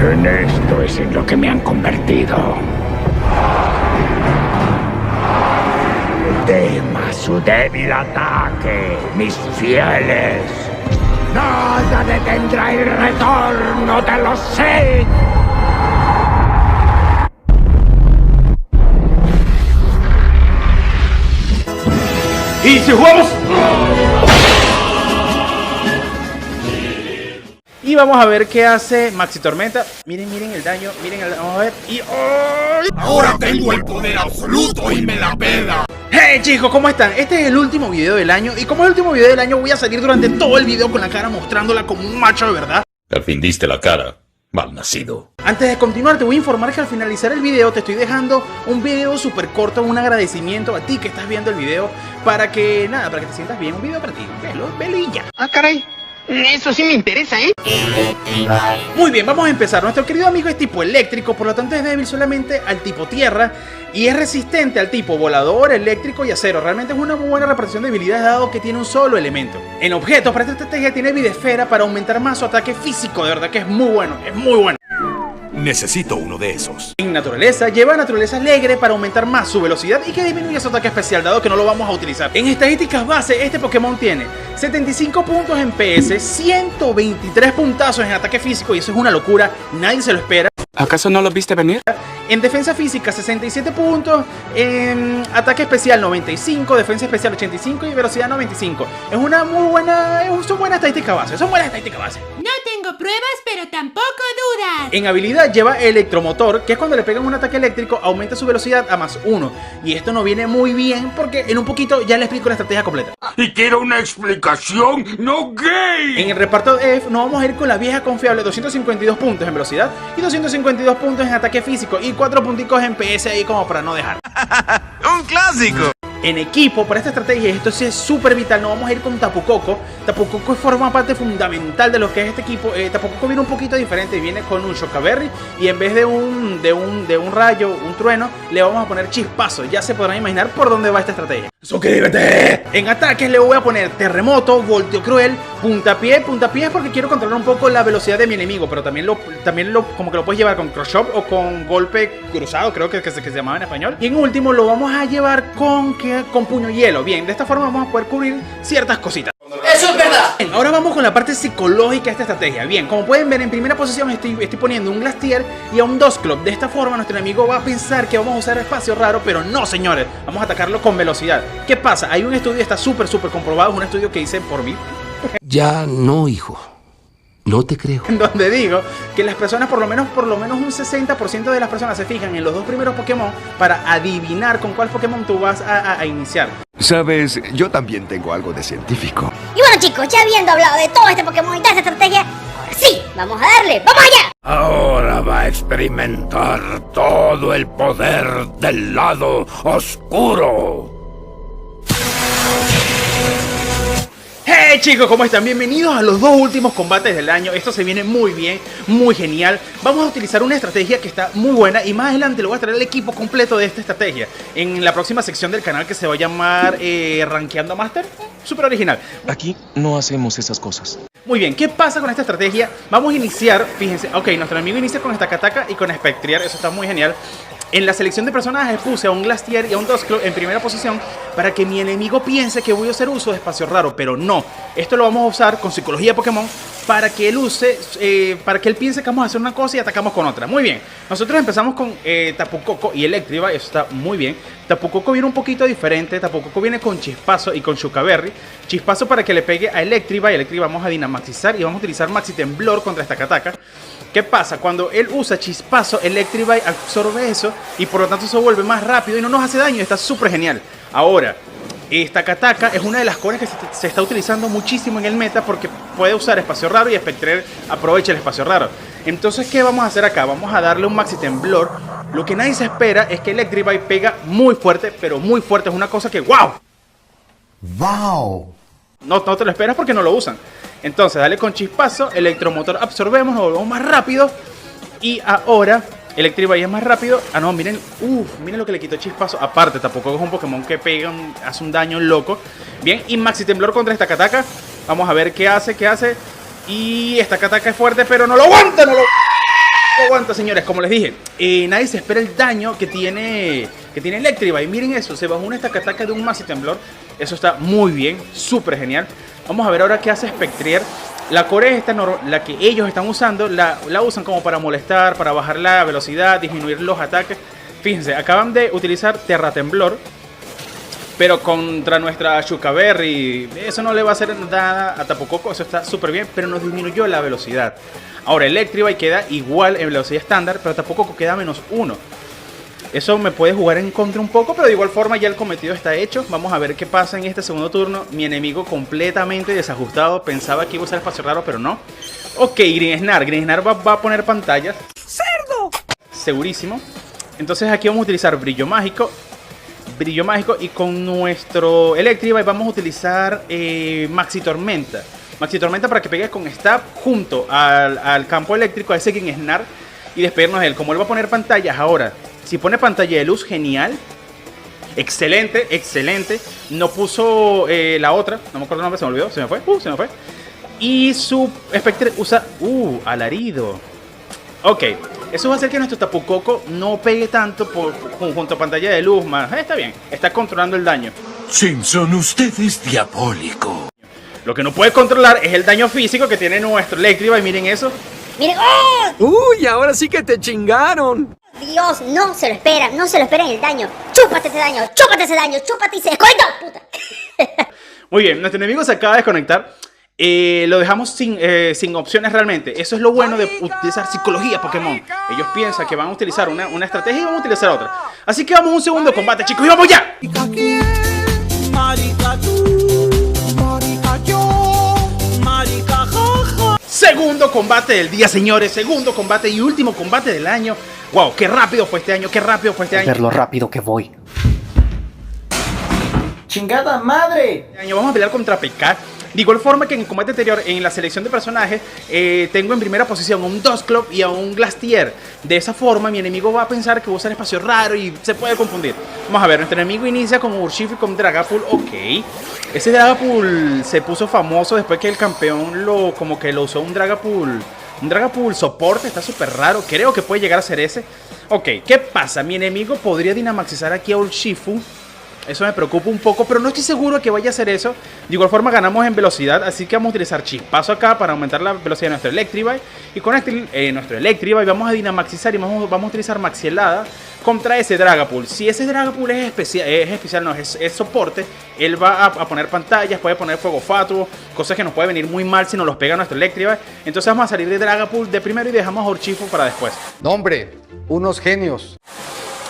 Pero en esto es en lo que me han convertido. Tema su débil ataque, mis fieles. Nada detendrá el retorno de los Sith. ¿Y si jugamos? Y vamos a ver qué hace Maxi Tormenta. Miren el daño, vamos a ver. Y ¡oh! Ahora tengo el poder absoluto y me la pela. Hey chicos, ¿cómo están? Este es el último video del año. Y como es el último video del año, voy a salir durante todo el video con la cara mostrándola como un macho de verdad. Al fin diste la cara, malnacido. Antes de continuar, te voy a informar que al finalizar el video te estoy dejando un video súper corto, un agradecimiento a ti que estás viendo el video, para que te sientas bien, un video para ti, velo y ya. Ah, caray, eso sí me interesa, ¿eh? Muy bien, vamos a empezar. Nuestro querido amigo es tipo eléctrico, por lo tanto es débil solamente al tipo tierra y es resistente al tipo volador, eléctrico y acero. Realmente es una muy buena representación de habilidades dado que tiene un solo elemento. En objetos, para esta estrategia tiene Videsfera para aumentar más su ataque físico, de verdad que es muy bueno, Necesito uno de esos. En naturaleza, lleva naturaleza alegre para aumentar más su velocidad y que disminuya su ataque especial, dado que no lo vamos a utilizar. En estadísticas base, este Pokémon tiene 75 puntos en PS, 123 puntazos en ataque físico, y eso es una locura, nadie se lo espera. ¿Acaso no lo viste venir? En defensa física 67 puntos, en ataque especial 95, defensa especial 85 y velocidad 95. Es una muy buena, son buenas estadísticas base, No tengo pruebas, pero tampoco dudas. En habilidad lleva electromotor, que es cuando le pegan un ataque eléctrico, aumenta su velocidad a +1. Y esto no viene muy bien porque en un poquito ya le explico la estrategia completa. Y quiero una explicación, no gay. En el reparto de F nos vamos a ir con la vieja confiable, 252 puntos en velocidad y 252 puntos en ataque físico y 4 punticos en PS ahí como para no dejar. ¡Un clásico! En equipo, para esta estrategia, esto sí es súper vital, nos vamos a ir con Tapu Koko. Tapu Koko forma parte fundamental de lo que es este equipo. Tapu Koko viene un poquito diferente, viene con un Shock Berry y en vez de un rayo, un trueno, le vamos a poner Chispazo. Ya se podrán imaginar por dónde va esta estrategia. ¡Suscríbete! En ataques le voy a poner Terremoto, Volteo Cruel, Puntapié es porque quiero controlar un poco la velocidad de mi enemigo, pero también como que lo puedes llevar con Cross Chop o con Golpe Cruzado, creo que se llamaba en español. Y en último lo vamos a llevar con Puño Hielo. Bien, de esta forma vamos a poder cubrir ciertas cositas. ¡Eso es verdad! Bien, ahora vamos con la parte psicológica de esta estrategia. Bien, como pueden ver, en primera posición estoy poniendo un Glastier y a un Dusclops. De esta forma nuestro enemigo va a pensar que vamos a usar espacio raro, pero no, señores, vamos a atacarlo con velocidad. ¿Qué pasa? Hay un estudio, está súper comprobado, es un estudio que hice por mí. Ya no, hijo. No te creo. En donde digo que las personas, por lo menos un 60% de las personas se fijan en los dos primeros Pokémon para adivinar con cuál Pokémon tú vas a iniciar. Sabes, yo también tengo algo de científico. Y bueno chicos, ya habiendo hablado de todo este Pokémon y toda esta estrategia, ahora sí, vamos a darle, ¡vamos allá! Ahora va a experimentar todo el poder del lado oscuro. Hey chicos, ¿cómo están? Bienvenidos a los dos últimos combates del año. Esto se viene muy bien, muy genial. Vamos a utilizar una estrategia que está muy buena y más adelante lo voy a traer el equipo completo de esta estrategia en la próxima sección del canal que se va a llamar Rankeando Master. Súper original. Aquí no hacemos esas cosas. Muy bien, ¿qué pasa con esta estrategia? Vamos a iniciar, fíjense, ok, nuestro amigo inicia con Stakataka y con Spectrier, eso está muy genial. En la selección de personajes puse a un Glastier y a un Dusclops en primera posición para que mi enemigo piense que voy a hacer uso de espacio raro, pero no. Esto lo vamos a usar con psicología Pokémon para que él piense que vamos a hacer una cosa y atacamos con otra. Muy bien, nosotros empezamos con Tapu Koko y Electrivire, eso está muy bien. Tapu Koko viene un poquito diferente, Tapu Koko viene con Chispazo y con Shock Berry. Chispazo para que le pegue a Electrivire vamos a Dynamaxizar y vamos a utilizar Maxi Temblor contra Stakataka. ¿Qué pasa? Cuando él usa Chispazo, Electrivire absorbe eso y por lo tanto se vuelve más rápido y no nos hace daño. Está súper genial. Ahora, Stakataka es una de las cores que se está utilizando muchísimo en el meta porque puede usar espacio raro y Spectrier aprovecha el espacio raro. Entonces, ¿qué vamos a hacer acá? Vamos a darle un Maxi Temblor. Lo que nadie se espera es que Electrivire pega muy fuerte, pero muy fuerte. Es una cosa que ¡wow! ¡Wow! No te lo esperas porque no lo usan. Entonces, dale con Chispazo, Electromotor absorbemos, nos volvemos más rápido. Y ahora, Electrivire es más rápido. Ah, no, miren, miren lo que le quitó Chispazo. Aparte, tampoco es un Pokémon que pega, hace un daño loco. Bien, y Maxi Temblor contra Stakataka. Vamos a ver qué hace. Y Stakataka es fuerte, pero no lo aguanta, Aguanta, señores, como les dije, nadie se espera el daño que tiene Electrivine. Miren eso, se bajó una estaca de un Maxi Temblor. Eso está muy bien, súper genial. Vamos a ver ahora qué hace Spectrier. La core esta, la que ellos están usando, la usan como para molestar, para bajar la velocidad, disminuir los ataques. Fíjense, acaban de utilizar Terra Temblor, pero contra nuestra Shuca Berry, eso no le va a hacer nada a Tapu Koko. Eso está súper bien, pero nos disminuyó la velocidad. Ahora Electrivine queda igual en velocidad estándar, pero Tapu Koko queda -1. Eso me puede jugar en contra un poco, pero de igual forma ya el cometido está hecho. Vamos a ver qué pasa en este segundo turno. Mi enemigo completamente desajustado. Pensaba que iba a usar espacio raro, pero no. Ok, Grinsnar va a poner pantallas. ¡Cerdo! Segurísimo. Entonces aquí vamos a utilizar Brillo Mágico. Y con nuestro Electrivine vamos a utilizar Maxi Tormenta. Maxi Tormenta para que pegue con Stab junto al campo eléctrico, a ese Grinsnar, y despedirnos de él. Como él va a poner pantallas ahora, si pone pantalla de luz, genial. Excelente, excelente. No puso la otra, no me acuerdo el nombre, se me olvidó, se me fue. Y su Spectre usa alarido. Ok, eso va a hacer que nuestro Tapu Koko no pegue tanto junto a pantalla de luz más. Está bien, está controlando el daño. Simpson, usted es diabólico. Lo que no puede controlar es el daño físico que tiene nuestro Electrivine. Miren eso. Miren, ¡oh! Uy, ahora sí que te chingaron. Dios, no se lo esperan el daño. Chúpate ese daño, chúpate y se desconectó, puta. Muy bien, nuestro enemigo se acaba de desconectar. Lo dejamos sin opciones realmente. Eso es lo bueno de utilizar psicología Pokémon. Ellos piensan que van a utilizar una estrategia y van a utilizar otra. Así que vamos a un segundo combate, chicos, y vamos ya. Segundo combate del día, señores. Segundo combate y último combate del año. Wow, qué rápido fue este año, Ver lo rápido que voy. ¡Chingada madre! Vamos a pelear contra Picard. De igual forma que en el combate anterior, en la selección de personajes, tengo en primera posición a un Dusclops y a un Glastier. De esa forma, mi enemigo va a pensar que voy a usar espacio raro y se puede confundir. Vamos a ver, nuestro enemigo inicia con Urshifu y con Dragapult. Ok, ese Dragapult se puso famoso después que el campeón lo usó un Dragapult soporte. Está súper raro, creo que puede llegar a ser ese. Ok, ¿qué pasa? Mi enemigo podría Dynamaxizar aquí a Urshifu. Eso me preocupa un poco, pero no estoy seguro que vaya a hacer eso. De igual forma ganamos en velocidad, así que vamos a utilizar Chispazo acá para aumentar la velocidad de nuestro Electrivine. Y con nuestro Electrivine vamos a Dynamaxizar y vamos a utilizar Maxi Helada contra ese Dragapult. Si ese Dragapult es soporte, él va a poner pantallas, puede poner fuego fatuo, cosas que nos puede venir muy mal si nos los pega nuestro Electrivine. Entonces vamos a salir de Dragapult de primero y dejamos a Urshifu para después. No, hombre, unos genios.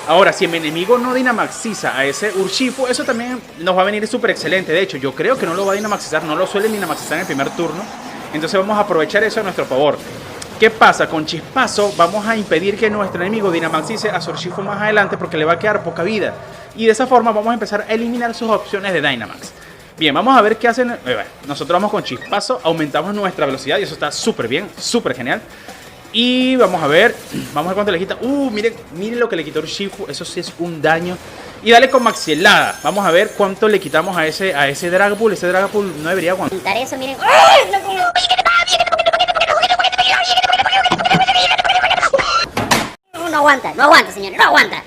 Ahora, si mi enemigo no Dynamaxiza a ese Urshifu, eso también nos va a venir súper excelente. De hecho, yo creo que no lo va a Dynamaxizar, no lo suele Dynamaxizar en el primer turno. Entonces vamos a aprovechar eso a nuestro favor. ¿Qué pasa? Con Chispazo vamos a impedir que nuestro enemigo Dynamaxice a su Urshifu más adelante porque le va a quedar poca vida. Y de esa forma vamos a empezar a eliminar sus opciones de Dynamax. Bien, vamos a ver qué hacen. Nosotros vamos con Chispazo, aumentamos nuestra velocidad y eso está súper bien, súper genial. Y vamos a ver cuánto le quita. Miren lo que le quitó Urshifu. Eso sí es un daño. Y dale con Maxi Helada. Vamos a ver cuánto le quitamos a ese Dragapult. Ese Dragapult no debería aguantar eso, miren. No aguanta, señores, no aguanta.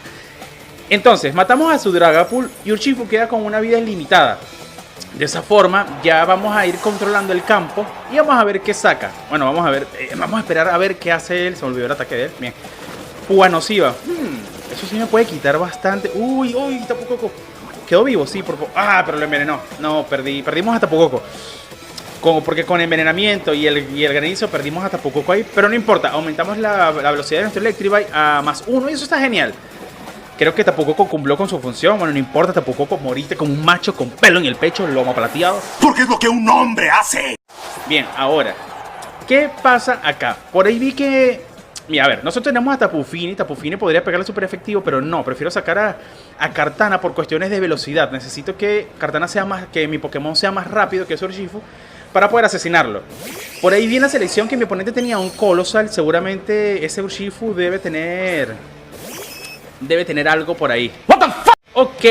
Entonces, matamos a su Dragapult y Urshifu queda con una vida ilimitada. De esa forma ya vamos a ir controlando el campo y vamos a ver qué saca. Bueno, vamos a ver, vamos a esperar a ver qué hace él. Se me olvidó el ataque de él. Bien. Fuga nociva. Eso sí me puede quitar bastante. Uy, Tapu Koko. Quedó vivo, sí, pero lo envenenó. No, perdimos a Tapu Koko. Porque con envenenamiento y el granizo perdimos a Tapu Koko ahí. Pero no importa, aumentamos la velocidad de nuestro Electrivine a +1 y eso está genial. Creo que Tapu Koko cumplió con su función. Bueno, no importa, Tapu Koko, moriste como un macho con pelo en el pecho, lomo plateado. Porque es lo que un hombre hace. Bien, ahora, ¿qué pasa acá? Por ahí vi que... Mira, a ver, nosotros tenemos a Tapu Fini. Tapu Fini podría pegarle súper efectivo, pero no, prefiero sacar a Kartana por cuestiones de velocidad. Necesito que Kartana que mi Pokémon sea más rápido que ese Urshifu para poder asesinarlo. Por ahí vi en la selección que mi oponente tenía un Colossal. Seguramente ese Urshifu debe tener algo por ahí. What the fuck? Ok,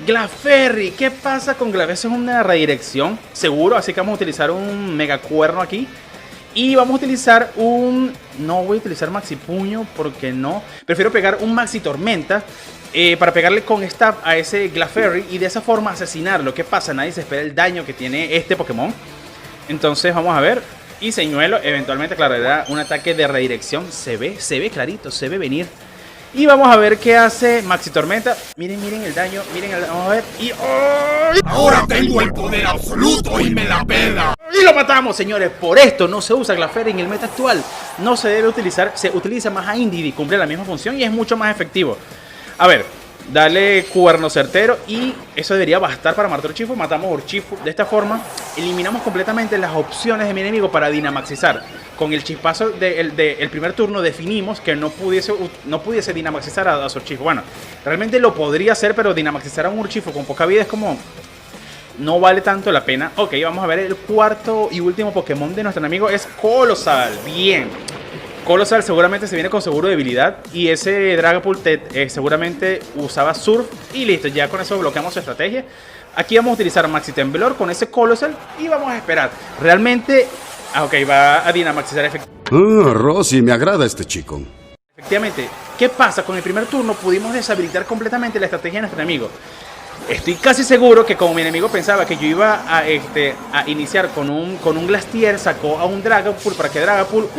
Glaferry. ¿Qué pasa con Glaferry? Eso es una redirección, seguro. Así que vamos a utilizar un Mega Cuerno aquí. Y vamos a utilizar un... No voy a utilizar Maxi Puño porque no. Prefiero pegar un Maxi Tormenta para pegarle con Stab a ese Clefairy y de esa forma asesinarlo. ¿Qué pasa? Nadie se espera el daño que tiene este Pokémon. Entonces vamos a ver. Y Señuelo, eventualmente, claro, era un ataque de redirección. Se ve clarito, se ve venir. Y vamos a ver qué hace Maxi Tormenta. Miren el daño, vamos a ver. Y ¡oh! Ahora tengo el poder absoluto y me la pela. Y lo matamos, señores. Por esto no se usa Clefairy en el meta actual. No se debe utilizar, se utiliza más a Indeedee. Cumple la misma función y es mucho más efectivo. A ver, dale Cuerno Certero y eso debería bastar para matar a Urshifu. Matamos a Urshifu. De esta forma eliminamos completamente las opciones de mi enemigo para dinamaxizar. Con el chispazo del primer turno definimos que no pudiese dinamaxizar a Urshifu. Bueno, realmente lo podría hacer, pero dinamaxizar a un Urshifu con poca vida es como... no vale tanto la pena. Ok, vamos a ver el cuarto y último Pokémon de nuestro enemigo. Es Coalossal. Bien. Coalossal seguramente se viene con seguro de debilidad. Y ese Dragapult seguramente usaba Surf. Y listo, ya con eso bloqueamos su estrategia. Aquí vamos a utilizar Maxi Temblor con ese Coalossal. Y vamos a esperar. Realmente... ok, va a dinamaxizar efectivamente. Rosy, me agrada este chico. Efectivamente, ¿qué pasa? Con el primer turno pudimos deshabilitar completamente la estrategia de nuestro enemigo. Estoy casi seguro que como mi enemigo pensaba que yo iba a iniciar con un Glastier, sacó a un Dragapult para que Dragapult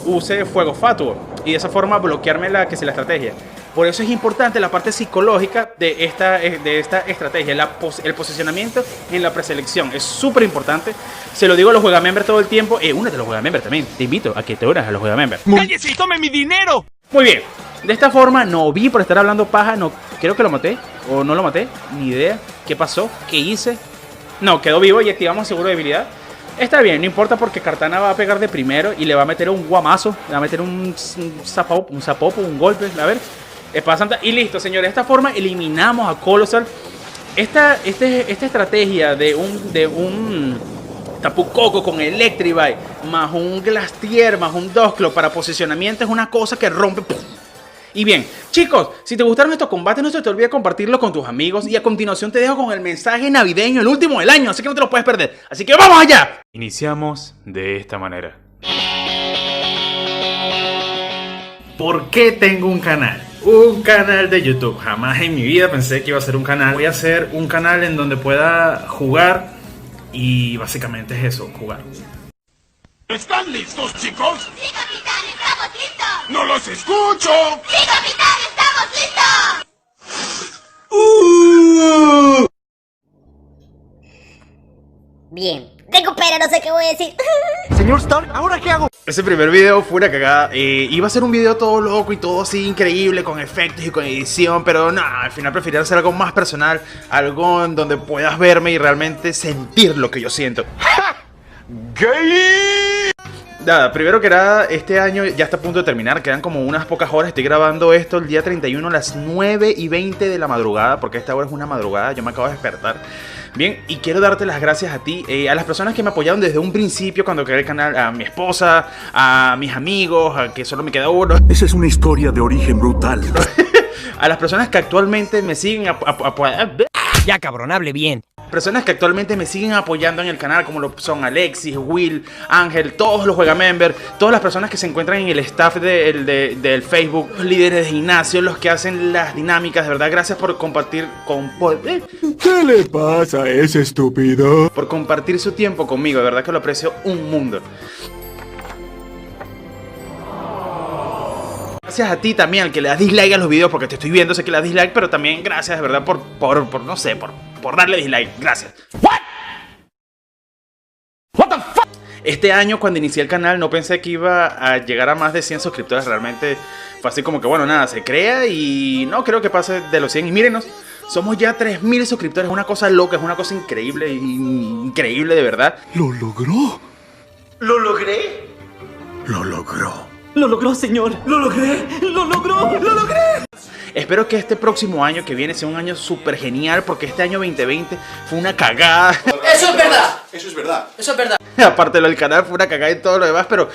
use Fuego Fatuo y de esa forma bloquearme la estrategia. Por eso es importante la parte psicológica de esta estrategia, el posicionamiento en la preselección. Es súper importante. Se lo digo a los juegamembers todo el tiempo. Únete a los juegamembers también. Te invito a que te unas a los juegamembers. ¡Cállese y tome mi dinero! Muy bien. De esta forma no vi por estar hablando paja. No, creo que lo maté. O no lo maté. Ni idea. ¿Qué pasó? ¿Qué hice? No, quedó vivo y activamos seguro de debilidad. Está bien, no importa porque Kartana va a pegar de primero y le va a meter un guamazo. Le va a meter un zapopo, un golpe. A ver. Y listo, señores. De esta forma eliminamos a Coalossal. Esta estrategia de un Tapu Koko con Electrivine más un Glastier más un Dusclops para posicionamiento es una cosa que rompe. Y bien, chicos, si te gustaron estos combates no se te olvide compartirlo con tus amigos. Y a continuación te dejo con el mensaje navideño, el último del año, así que no te lo puedes perder. Así que ¡vamos allá! Iniciamos de esta manera. ¿Por qué tengo un canal? Un canal de YouTube. Jamás en mi vida pensé que iba a ser un canal. Voy a hacer un canal en donde pueda jugar. Y básicamente es eso, jugar. ¿Están listos, chicos? ¡Sí, capitán! ¡Estamos listos! ¡No los escucho! ¡Sí, capitán! ¡Estamos listos! Bien. Recupera, no sé qué voy a decir. Señor Stark, ¿ahora qué hago? Ese primer video fue una cagada. Iba a ser un video todo loco y todo así increíble, con efectos y con edición, pero no, al final preferí hacer algo más personal, algo en donde puedas verme y realmente sentir lo que yo siento. ¡Gay! Nada, primero que nada, este año ya está a punto de terminar, quedan como unas pocas horas. Estoy grabando esto el día 31 a las 9:20 de la madrugada, porque esta hora es una madrugada, yo me acabo de despertar. Bien, y quiero darte las gracias a ti, a las personas que me apoyaron desde un principio cuando creé el canal, a mi esposa, a mis amigos, a que solo me queda uno. Esa es una historia de origen brutal. A las personas que actualmente me siguen Ya, cabrón, hable bien. Personas que actualmente me siguen apoyando en el canal, como lo son Alexis, Will, Ángel, todos los juegamembers, todas las personas que se encuentran en el staff del Facebook, los líderes de gimnasio, los que hacen las dinámicas, de verdad, gracias por compartir ¿Qué le pasa a ese estúpido? por compartir su tiempo conmigo, de verdad que lo aprecio un mundo. Gracias a ti también, al que le das dislike a los videos, porque te estoy viendo, sé que le das dislike, pero también gracias, de verdad, no sé, por darle dislike. Gracias. What the fuck? Este año, cuando inicié el canal, no pensé que iba a llegar a más de 100 suscriptores. Realmente fue así como que, bueno, nada, se crea y no creo que pase de los 100. Y mírenos, somos ya 3000 suscriptores. Es una cosa loca, es una cosa increíble, increíble de verdad. ¿Lo logró? ¿Lo logré? Lo logró. Lo logró, señor. Lo logré. Lo logró. Lo logré. Espero que este próximo año que viene sea un año súper genial, porque este año 2020 fue una cagada. Eso es verdad. Eso es verdad. Eso es verdad. Aparte de lo del canal, fue una cagada y todo lo demás, pero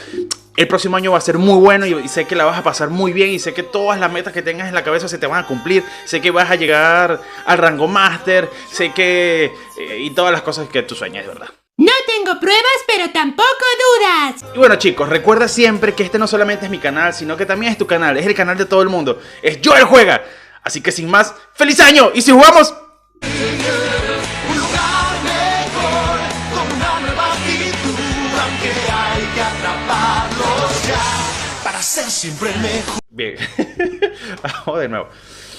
el próximo año va a ser muy bueno y sé que la vas a pasar muy bien y sé que todas las metas que tengas en la cabeza se te van a cumplir. Sé que vas a llegar al rango máster, sé que... y todas las cosas que tú sueñas, de verdad. No tengo pruebas, pero tampoco dudas. Y bueno chicos, recuerda siempre que este no solamente es mi canal, sino que también es tu canal, es el canal de todo el mundo. Es Joel Juega. Así que sin más, ¡feliz año! Y si jugamos... Para ser siempre el mejor. Bien. Vamos de nuevo.